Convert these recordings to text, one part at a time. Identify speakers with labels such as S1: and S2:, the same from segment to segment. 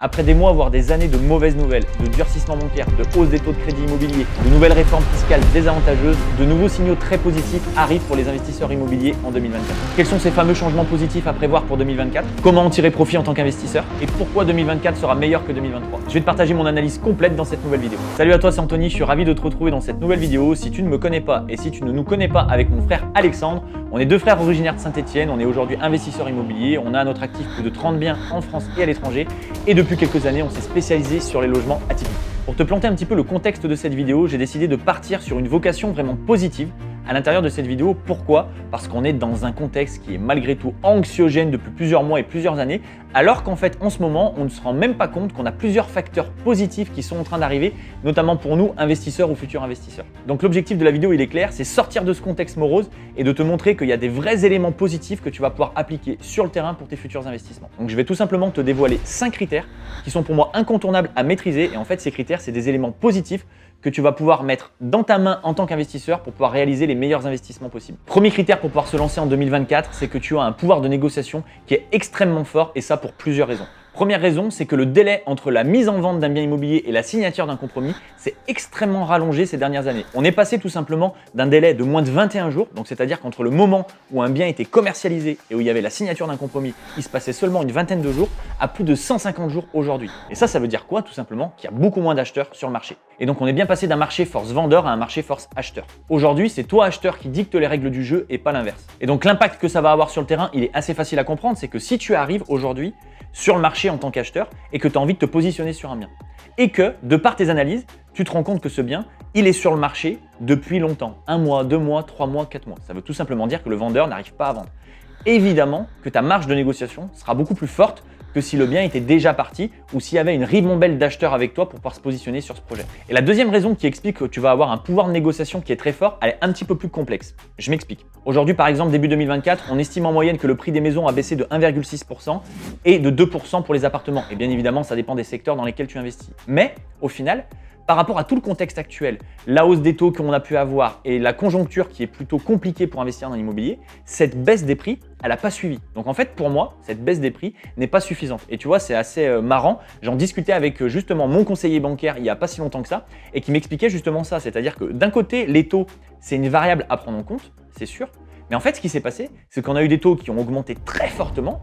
S1: Après des mois, voire des années de mauvaises nouvelles, de durcissement bancaire, de hausse des taux de crédit immobilier, de nouvelles réformes fiscales désavantageuses, de nouveaux signaux très positifs arrivent pour les investisseurs immobiliers en 2024. Quels sont ces fameux changements positifs à prévoir pour 2024? Comment en tirer profit en tant qu'investisseur? Et pourquoi 2024 sera meilleur que 2023? Je vais te partager mon analyse complète dans cette nouvelle vidéo. Salut à toi, c'est Anthony, je suis ravi de te retrouver dans cette nouvelle vidéo. Si tu ne me connais pas et si tu ne nous connais pas avec mon frère Alexandre, on est deux frères originaires de Saint-Etienne, on est aujourd'hui investisseurs immobiliers, on a à notre actif plus de 30 biens en France et à l'étranger et depuis quelques années on s'est spécialisé sur les logements atypiques. Pour te planter un petit peu le contexte de cette vidéo, j'ai décidé de partir sur une vocation vraiment positive à l'intérieur de cette vidéo. Pourquoi? Parce qu'on est dans un contexte qui est malgré tout anxiogène depuis plusieurs mois et plusieurs années, alors qu'en fait en ce moment on ne se rend même pas compte qu'on a plusieurs facteurs positifs qui sont en train d'arriver, notamment pour nous investisseurs ou futurs investisseurs. Donc l'objectif de la vidéo il est clair, c'est sortir de ce contexte morose et de te montrer qu'il y a des vrais éléments positifs que tu vas pouvoir appliquer sur le terrain pour tes futurs investissements. Donc je vais tout simplement te dévoiler 5 critères qui sont pour moi incontournables à maîtriser, et en fait ces critères c'est des éléments positifs que tu vas pouvoir mettre dans ta main en tant qu'investisseur pour pouvoir réaliser les meilleurs investissements possibles. Premier critère pour pouvoir se lancer en 2024, c'est que tu as un pouvoir de négociation qui est extrêmement fort, et ça pour plusieurs raisons. Première raison, c'est que le délai entre la mise en vente d'un bien immobilier et la signature d'un compromis s'est extrêmement rallongé ces dernières années. On est passé tout simplement d'un délai de moins de 21 jours, donc c'est-à-dire qu'entre le moment où un bien était commercialisé et où il y avait la signature d'un compromis, il se passait seulement une vingtaine de jours, à plus de 150 jours aujourd'hui. Et ça veut dire quoi? Tout simplement qu'il y a beaucoup moins d'acheteurs sur le marché. Et donc on est bien passé d'un marché force vendeur à un marché force acheteur. Aujourd'hui, c'est toi acheteur qui dicte les règles du jeu et pas l'inverse. Et donc l'impact que ça va avoir sur le terrain, il est assez facile à comprendre, c'est que si tu arrives aujourd'hui sur le marché en tant qu'acheteur et que tu as envie de te positionner sur un bien, et que de par tes analyses, tu te rends compte que ce bien, il est sur le marché depuis longtemps, 1 mois, 2 mois, 3 mois, 4 mois. Ça veut tout simplement dire que le vendeur n'arrive pas à vendre. Évidemment que ta marge de négociation sera beaucoup plus forte que si le bien était déjà parti ou s'il y avait une ribambelle d'acheteurs avec toi pour pouvoir se positionner sur ce projet. Et la deuxième raison qui explique que tu vas avoir un pouvoir de négociation qui est très fort, elle est un petit peu plus complexe. Je m'explique. Aujourd'hui, par exemple, début 2024, on estime en moyenne que le prix des maisons a baissé de 1,6% et de 2% pour les appartements. Et bien évidemment, ça dépend des secteurs dans lesquels tu investis. Mais au final, par rapport à tout le contexte actuel, la hausse des taux qu'on a pu avoir et la conjoncture qui est plutôt compliquée pour investir dans l'immobilier, cette baisse des prix, elle n'a pas suivi. Donc en fait, pour moi, cette baisse des prix n'est pas suffisante. Et tu vois, c'est assez marrant. J'en discutais avec justement mon conseiller bancaire il n'y a pas si longtemps que ça et qui m'expliquait justement ça. C'est-à-dire que d'un côté, les taux, c'est une variable à prendre en compte, c'est sûr. Mais en fait, ce qui s'est passé, c'est qu'on a eu des taux qui ont augmenté très fortement.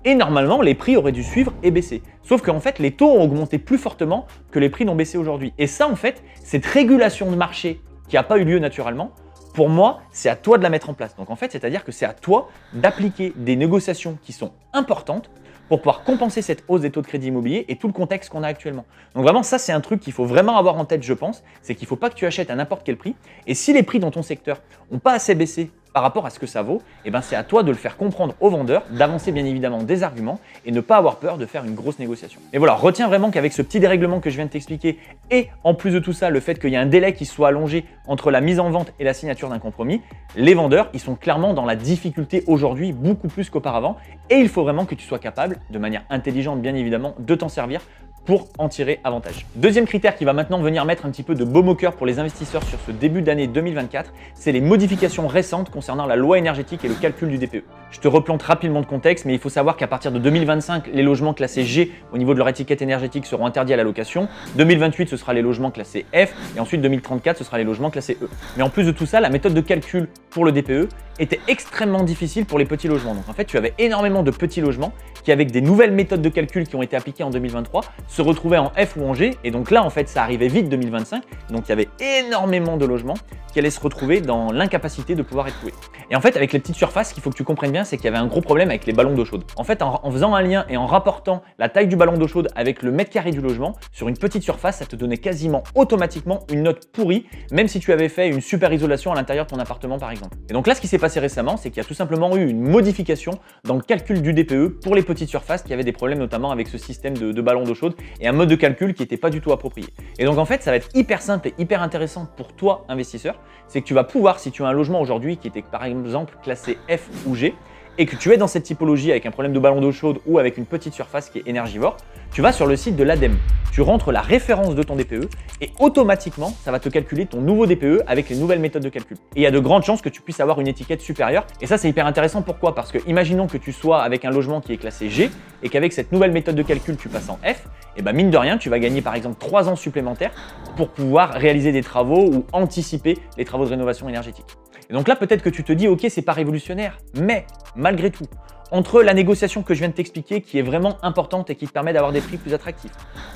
S1: Et normalement, les prix auraient dû suivre et baisser. Sauf qu'en fait, les taux ont augmenté plus fortement que les prix n'ont baissé aujourd'hui. Et ça, en fait, cette régulation de marché qui n'a pas eu lieu naturellement, pour moi, c'est à toi de la mettre en place. Donc en fait, c'est-à-dire que c'est à toi d'appliquer des négociations qui sont importantes pour pouvoir compenser cette hausse des taux de crédit immobilier et tout le contexte qu'on a actuellement. Donc vraiment, ça, c'est un truc qu'il faut vraiment avoir en tête, je pense, c'est qu'il ne faut pas que tu achètes à n'importe quel prix. Et si les prix dans ton secteur n'ont pas assez baissé par rapport à ce que ça vaut, eh ben c'est à toi de le faire comprendre au vendeur, d'avancer bien évidemment des arguments et ne pas avoir peur de faire une grosse négociation. Et voilà, retiens vraiment qu'avec ce petit dérèglement que je viens de t'expliquer et en plus de tout ça, le fait qu'il y a un délai qui soit allongé entre la mise en vente et la signature d'un compromis, les vendeurs, ils sont clairement dans la difficulté aujourd'hui beaucoup plus qu'auparavant et il faut vraiment que tu sois capable, de manière intelligente bien évidemment, de t'en servir pour en tirer avantage. Deuxième critère qui va maintenant venir mettre un petit peu de baume au cœur pour les investisseurs sur ce début d'année 2024, c'est les modifications récentes concernant la loi énergétique et le calcul du DPE. Je te replante rapidement le contexte, mais il faut savoir qu'à partir de 2025, les logements classés G au niveau de leur étiquette énergétique seront interdits à la location. 2028, ce sera les logements classés F et ensuite 2034, ce sera les logements classés E. Mais en plus de tout ça, la méthode de calcul pour le DPE était extrêmement difficile pour les petits logements. Donc en fait, tu avais énormément de petits logements qui, avec des nouvelles méthodes de calcul qui ont été appliquées en 2023, se retrouvaient en F ou en G. Et donc là, en fait, ça arrivait vite 2025. Donc il y avait énormément de logements qui allaient se retrouver dans l'incapacité de pouvoir être loués. Et en fait, avec les petites surfaces, ce qu'il faut que tu comprennes bien, c'est qu'il y avait un gros problème avec les ballons d'eau chaude. En fait, en faisant un lien et en rapportant la taille du ballon d'eau chaude avec le mètre carré du logement, sur une petite surface, ça te donnait quasiment automatiquement une note pourrie, même si tu avais fait une super isolation à l'intérieur de ton appartement par exemple. Et donc là, ce qui s'est passé récemment, c'est qu'il y a tout simplement eu une modification dans le calcul du DPE pour les petites surfaces qui avaient des problèmes notamment avec ce système de ballon d'eau chaude et un mode de calcul qui n'était pas du tout approprié. Et donc en fait, ça va être hyper simple et hyper intéressant pour toi, investisseur, c'est que tu vas pouvoir, si tu as un logement aujourd'hui qui était par exemple classé F ou G, et que tu es dans cette typologie avec un problème de ballon d'eau chaude ou avec une petite surface qui est énergivore, tu vas sur le site de l'ADEME. Tu rentres la référence de ton DPE et automatiquement, ça va te calculer ton nouveau DPE avec les nouvelles méthodes de calcul. Et il y a de grandes chances que tu puisses avoir une étiquette supérieure. Et ça, c'est hyper intéressant. Pourquoi? Parce que imaginons que tu sois avec un logement qui est classé G et qu'avec cette nouvelle méthode de calcul, tu passes en F. Et ben mine de rien, tu vas gagner par exemple 3 ans supplémentaires pour pouvoir réaliser des travaux ou anticiper les travaux de rénovation énergétique. Et donc là, peut-être que tu te dis, ok, c'est pas révolutionnaire, mais malgré tout, entre la négociation que je viens de t'expliquer qui est vraiment importante et qui te permet d'avoir des prix plus attractifs,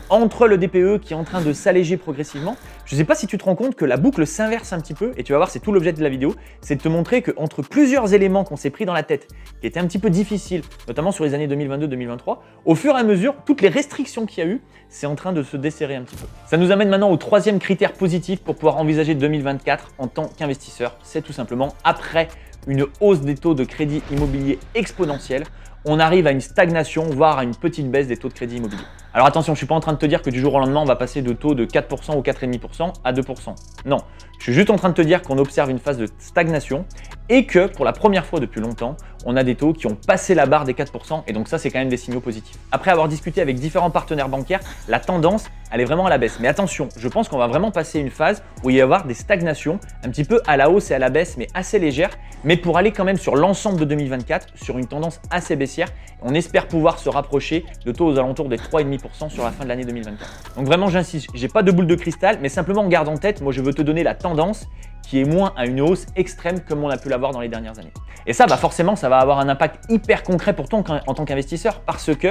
S1: entre le DPE qui est en train de s'alléger progressivement, je ne sais pas si tu te rends compte que la boucle s'inverse un petit peu et tu vas voir, c'est tout l'objet de la vidéo, c'est de te montrer qu'entre plusieurs éléments qu'on s'est pris dans la tête, qui étaient un petit peu difficiles, notamment sur les années 2022-2023, au fur et à mesure, toutes les restrictions qu'il y a eu, c'est en train de se desserrer un petit peu. Ça nous amène maintenant au troisième critère positif pour pouvoir envisager 2024 en tant qu'investisseur, c'est tout simplement après une hausse des taux de crédit immobilier exponentielle, on arrive à une stagnation, voire à une petite baisse des taux de crédit immobilier. Alors attention, je ne suis pas en train de te dire que du jour au lendemain, on va passer de taux de 4% ou 4,5% à 2%. Non, je suis juste en train de te dire qu'on observe une phase de stagnation et que pour la première fois depuis longtemps, on a des taux qui ont passé la barre des 4% et donc ça, c'est quand même des signaux positifs. Après avoir discuté avec différents partenaires bancaires, la tendance, elle est vraiment à la baisse. Mais attention, je pense qu'on va vraiment passer une phase où il va y avoir des stagnations, un petit peu à la hausse et à la baisse, mais assez légères, mais pour aller quand même sur l'ensemble de 2024, sur une tendance assez baissière. On espère pouvoir se rapprocher de taux aux alentours des 3,5% sur la fin de l'année 2024. Donc vraiment, j'insiste, j'ai pas de boule de cristal, mais simplement en garde en tête, moi je veux te donner la tendance qui est moins à une hausse extrême comme on a pu l'avoir dans les dernières années. Et ça, forcément, ça va avoir un impact hyper concret pour toi en tant qu'investisseur parce que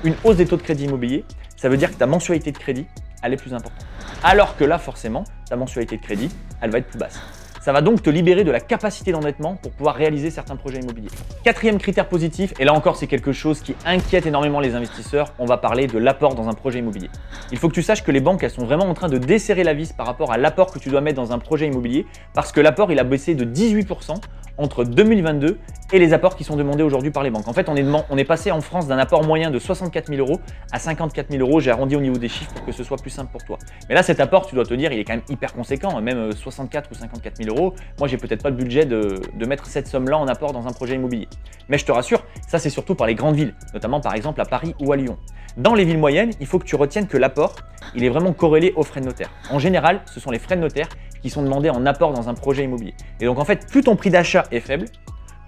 S1: une hausse des taux de crédit immobilier, ça veut dire que ta mensualité de crédit, elle est plus importante. Alors que là, forcément, ta mensualité de crédit, elle va être plus basse. Ça va donc te libérer de la capacité d'endettement pour pouvoir réaliser certains projets immobiliers. Quatrième critère positif, et là encore c'est quelque chose qui inquiète énormément les investisseurs, on va parler de l'apport dans un projet immobilier. Il faut que tu saches que les banques, elles sont vraiment en train de desserrer la vis par rapport à l'apport que tu dois mettre dans un projet immobilier parce que l'apport, il a baissé de 18% entre 2022 et les apports qui sont demandés aujourd'hui par les banques. En fait, on est passé en France d'un apport moyen de 64 000 € à 54 000 €. J'ai arrondi au niveau des chiffres pour que ce soit plus simple pour toi. Mais là, cet apport, tu dois te dire, il est quand même hyper conséquent, même 64 ou 54 000 €. Moi, j'ai peut-être pas le budget de mettre cette somme-là en apport dans un projet immobilier. Mais je te rassure, ça c'est surtout par les grandes villes, notamment par exemple à Paris ou à Lyon. Dans les villes moyennes, il faut que tu retiennes que l'apport, il est vraiment corrélé aux frais de notaire. En général, ce sont les frais de notaire qui sont demandés en apport dans un projet immobilier. Et donc en fait, plus ton prix d'achat est faible,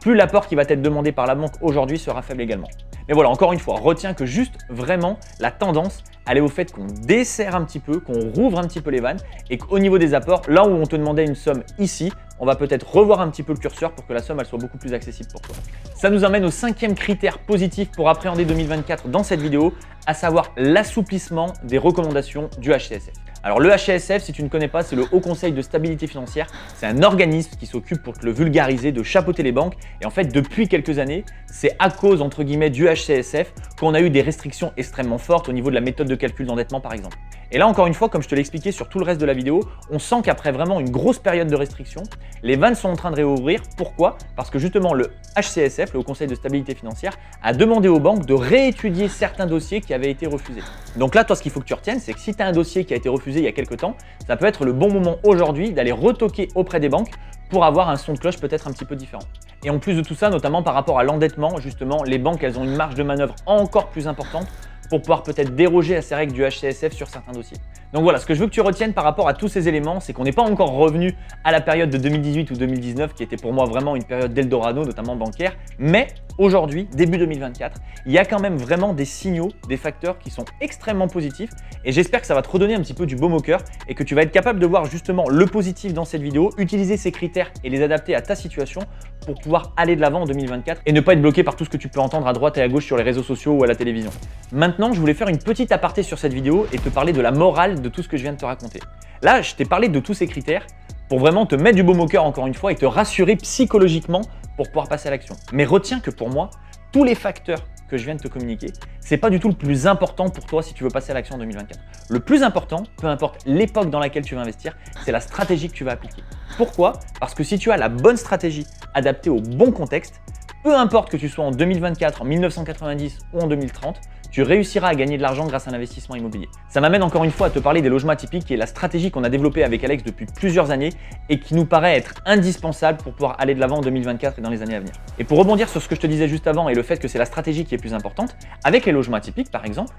S1: plus l'apport qui va être demandé par la banque aujourd'hui sera faible également. Mais voilà, encore une fois, retiens que juste vraiment la tendance, elle est au fait qu'on desserre un petit peu, qu'on rouvre un petit peu les vannes et qu'au niveau des apports, là où on te demandait une somme ici, on va peut-être revoir un petit peu le curseur pour que la somme elle soit beaucoup plus accessible pour toi. Ça nous amène au cinquième critère positif pour appréhender 2024 dans cette vidéo, à savoir l'assouplissement des recommandations du HCSF. Alors le HCSF, si tu ne connais pas, c'est le Haut Conseil de Stabilité Financière. C'est un organisme qui s'occupe, pour te le vulgariser, de chapeauter les banques. Et en fait, depuis quelques années, c'est à cause, entre guillemets, du HCSF qu'on a eu des restrictions extrêmement fortes au niveau de la méthode de calcul d'endettement, par exemple. Et là, encore une fois, comme je te l'ai expliqué sur tout le reste de la vidéo, on sent qu'après vraiment une grosse période de restrictions, les vannes sont en train de réouvrir. Pourquoi? Parce que justement, le HCSF, le Haut Conseil de Stabilité Financière, a demandé aux banques de réétudier certains dossiers qui avaient été refusés. Donc là, toi, ce qu'il faut que tu retiennes, c'est que si tu as un dossier qui a été refusé il y a quelques temps, ça peut être le bon moment aujourd'hui d'aller retoquer auprès des banques pour avoir un son de cloche peut-être un petit peu différent. Et en plus de tout ça, notamment par rapport à l'endettement, justement, les banques, elles ont une marge de manœuvre encore plus importante pour pouvoir peut-être déroger à ces règles du HCSF sur certains dossiers. Donc voilà, ce que je veux que tu retiennes par rapport à tous ces éléments, c'est qu'on n'est pas encore revenu à la période de 2018 ou 2019 qui était pour moi vraiment une période d'Eldorado, notamment bancaire, mais aujourd'hui, début 2024, il y a quand même vraiment des signaux, des facteurs qui sont extrêmement positifs et j'espère que ça va te redonner un petit peu du baume au cœur et que tu vas être capable de voir justement le positif dans cette vidéo, utiliser ces critères et les adapter à ta situation pour pouvoir aller de l'avant en 2024 et ne pas être bloqué par tout ce que tu peux entendre à droite et à gauche sur les réseaux sociaux ou à la télévision. Maintenant, je voulais faire une petite aparté sur cette vidéo et te parler de la morale de tout ce que je viens de te raconter. Là, je t'ai parlé de tous ces critères pour vraiment te mettre du baume au cœur encore une fois et te rassurer psychologiquement pour pouvoir passer à l'action. Mais retiens que pour moi, tous les facteurs que je viens de te communiquer, c'est pas du tout le plus important pour toi si tu veux passer à l'action en 2024. Le plus important, peu importe l'époque dans laquelle tu vas investir, c'est la stratégie que tu vas appliquer. Pourquoi? Parce que si tu as la bonne stratégie adaptée au bon contexte, peu importe que tu sois en 2024, en 1990 ou en 2030, tu réussiras à gagner de l'argent grâce à l'investissement immobilier. Ça m'amène encore une fois à te parler des logements atypiques, qui est la stratégie qu'on a développée avec Alex depuis plusieurs années et qui nous paraît être indispensable pour pouvoir aller de l'avant en 2024 et dans les années à venir. Et pour rebondir sur ce que je te disais juste avant et le fait que c'est la stratégie qui est plus importante, avec les logements atypiques par exemple,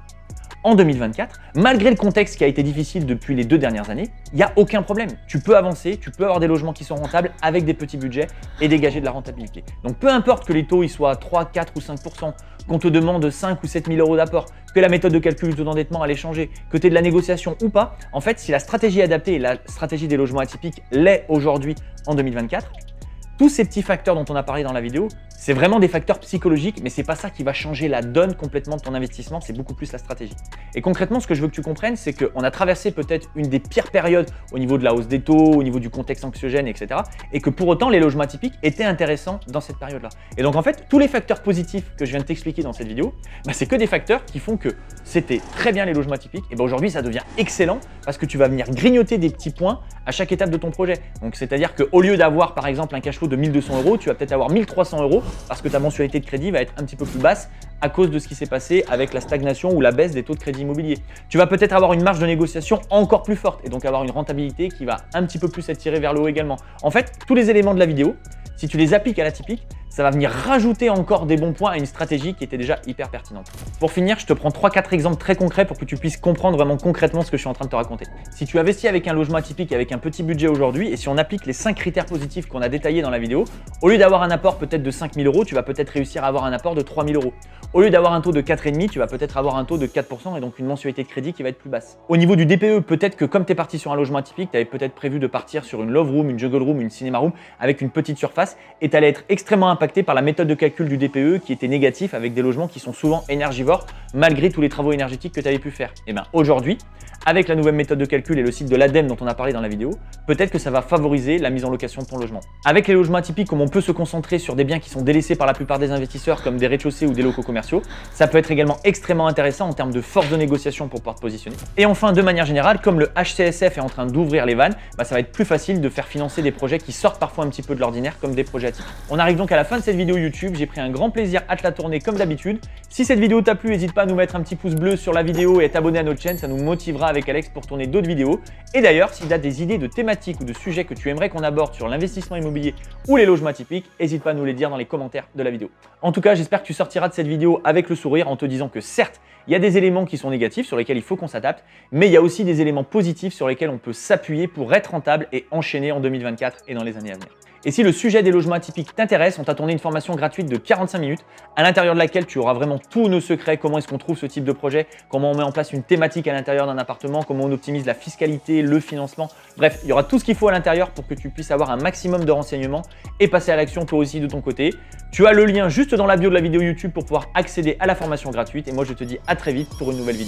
S1: en 2024, malgré le contexte qui a été difficile depuis les 2 dernières années, il n'y a aucun problème. Tu peux avancer, tu peux avoir des logements qui sont rentables avec des petits budgets et dégager de la rentabilité. Donc peu importe que les taux ils soient à 3, 4 ou 5%, qu'on te demande 5 ou 7 000 euros d'apport, que la méthode de calcul du taux d'endettement elle ait changé, que tu aies de la négociation ou pas, en fait si la stratégie est adaptée et la stratégie des logements atypiques l'est aujourd'hui en 2024, tous ces petits facteurs dont on a parlé dans la vidéo, c'est vraiment des facteurs psychologiques, mais c'est pas ça qui va changer la donne complètement de ton investissement, c'est beaucoup plus la stratégie. Et concrètement, ce que je veux que tu comprennes, c'est qu'on a traversé peut-être une des pires périodes au niveau de la hausse des taux, au niveau du contexte anxiogène, etc. Et que pour autant, les logements atypiques étaient intéressants dans cette période-là. Et donc en fait, tous les facteurs positifs que je viens de t'expliquer dans cette vidéo, c'est que des facteurs qui font que c'était très bien les logements atypiques, et aujourd'hui ça devient excellent parce que tu vas venir grignoter des petits points à chaque étape de ton projet. Donc c'est-à-dire qu'au lieu d'avoir par exemple un cash flow de 1 200 euros, tu vas peut-être avoir 1 300 euros parce que ta mensualité de crédit va être un petit peu plus basse à cause de ce qui s'est passé avec la stagnation ou la baisse des taux de crédit immobilier. Tu vas peut-être avoir une marge de négociation encore plus forte et donc avoir une rentabilité qui va un petit peu plus être tirée vers le haut également. En fait, tous les éléments de la vidéo, si tu les appliques à l'atypique, ça va venir rajouter encore des bons points à une stratégie qui était déjà hyper pertinente. Pour finir, je te prends 3-4 exemples très concrets pour que tu puisses comprendre vraiment concrètement ce que je suis en train de te raconter. Si tu investis avec un logement atypique avec un petit budget aujourd'hui et si on applique les 5 critères positifs qu'on a détaillés dans la vidéo, au lieu d'avoir un apport peut-être de 5 000 euros, tu vas peut-être réussir à avoir un apport de 3 000 euros. Au lieu d'avoir un taux de 4,5, tu vas peut-être avoir un taux de 4% et donc une mensualité de crédit qui va être plus basse. Au niveau du DPE, peut-être que comme tu es parti sur un logement atypique, tu avais peut-être prévu de partir sur une love room, une juggle room, une cinéma room avec une petite surface et tu allais être extrêmement impacté par la méthode de calcul du DPE qui était négatif avec des logements qui sont souvent énergivores malgré tous les travaux énergétiques que tu avais pu faire. Et bien aujourd'hui, avec la nouvelle méthode de calcul et le site de l'ADEME dont on a parlé dans la vidéo, peut-être que ça va favoriser la mise en location de ton logement. Avec les logements atypiques, comme on peut se concentrer sur des biens qui sont délaissés par la plupart des investisseurs comme des rez-de-chaussée ou des locaux commerciaux, ça peut être également extrêmement intéressant en termes de force de négociation pour pouvoir te positionner. Et enfin, de manière générale, comme le HCSF est en train d'ouvrir les vannes, ça va être plus facile de faire financer des projets qui sortent parfois un petit peu de l'ordinaire comme des projets atypiques. On arrive donc à la fin de cette vidéo YouTube, j'ai pris un grand plaisir à te la tourner comme d'habitude. Si cette vidéo t'a plu, n'hésite pas à nous mettre un petit pouce bleu sur la vidéo et à t'abonner à notre chaîne, ça nous motivera avec Alex pour tourner d'autres vidéos. Et d'ailleurs, si tu as des idées de thématiques ou de sujets que tu aimerais qu'on aborde sur l'investissement immobilier ou les logements atypiques, n'hésite pas à nous les dire dans les commentaires de la vidéo. En tout cas, j'espère que tu sortiras de cette vidéo avec le sourire en te disant que certes, il y a des éléments qui sont négatifs sur lesquels il faut qu'on s'adapte, mais il y a aussi des éléments positifs sur lesquels on peut s'appuyer pour être rentable et enchaîner en 2024 et dans les années à venir. Et si le sujet des logements atypiques t'intéresse, on t'a tourné une formation gratuite de 45 minutes à l'intérieur de laquelle tu auras vraiment tous nos secrets, comment est-ce qu'on trouve ce type de projet, comment on met en place une thématique à l'intérieur d'un appartement, comment on optimise la fiscalité, le financement. Bref, il y aura tout ce qu'il faut à l'intérieur pour que tu puisses avoir un maximum de renseignements et passer à l'action toi aussi de ton côté. Tu as le lien juste dans la bio de la vidéo YouTube pour pouvoir accéder à la formation gratuite et moi je te dis à très vite pour une nouvelle vidéo.